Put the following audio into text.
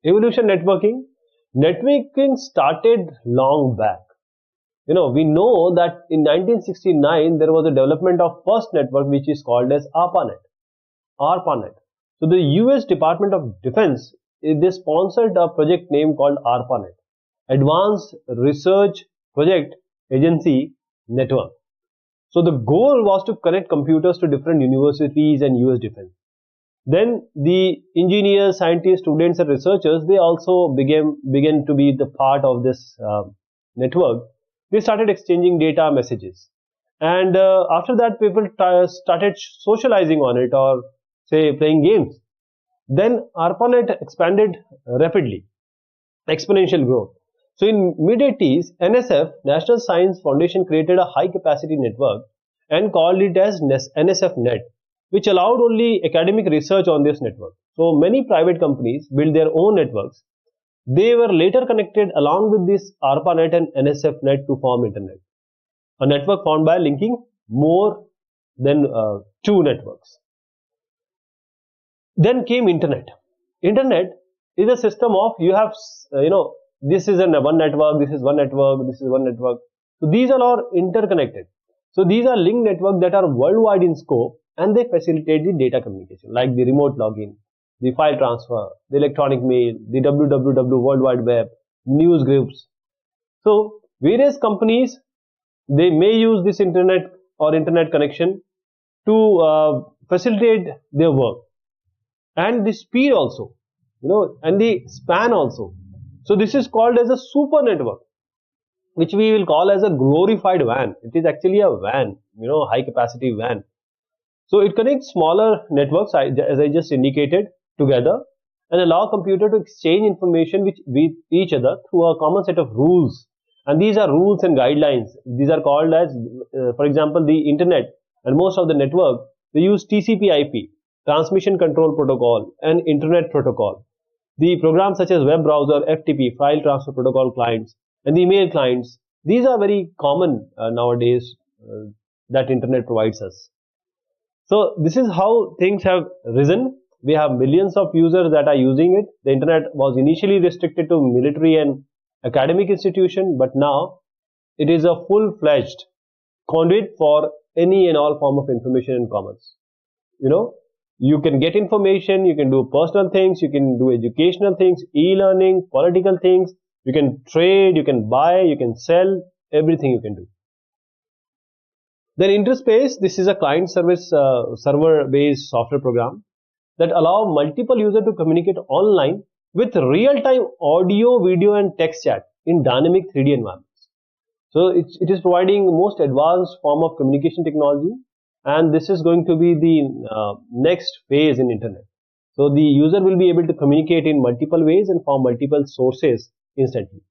Evolution networking. Networking started long back. We know that in 1969 there was a development of first network which is called as ARPANET. So the US Department of Defense, they sponsored a project name called ARPANET, Advanced Research Project Agency Network. So the goal was to connect computers to different universities and US defense. Then the engineers, scientists, students and researchers, they also began to be the part of this network. They started exchanging data messages. And after that, people started socializing on it, or say playing games. Then ARPANET expanded rapidly, exponential growth. So in mid-80s, NSF, National Science Foundation, created a high-capacity network and called it as NSF-NET, which allowed only academic research on this network. So many private companies built their own networks. They were later connected along with this ARPANET and NSF-NET to form Internet, a network formed by linking more than two networks. Then came Internet. Internet is a system of, you have, this is one network, this is one network, this is one network. So these are all interconnected. So these are linked networks that are worldwide in scope, and they facilitate the data communication, like the remote login, the file transfer, the electronic mail, the www World Wide Web, news groups. So various companies, they may use this internet or internet connection to facilitate their work, and the speed also, and the span also. So this is called as a super network, which we will call as a glorified WAN. It is actually a WAN, high capacity WAN. So it connects smaller networks, as I just indicated, together and allow computer to exchange information with each other through a common set of rules. And these are rules and guidelines. These are called as, for example, the internet and most of the network, they use TCP/IP, Transmission Control Protocol, and Internet Protocol. The programs such as web browser, FTP, File Transfer Protocol clients, and the email clients, these are very common nowadays that internet provides us. So this is how things have risen. We have millions of users that are using it. The internet was initially restricted to military and academic institutions, but now it is a full-fledged conduit for any and all form of information and commerce. You can get information, you can do personal things, you can do educational things, e-learning, political things, you can trade, you can buy, you can sell, everything you can do. Then Interspace, this is a client service server-based software program that allow multiple users to communicate online with real-time audio, video and text chat in dynamic 3D environments. So it is providing most advanced form of communication technology, and this is going to be the next phase in internet. So the user will be able to communicate in multiple ways and from multiple sources instantly.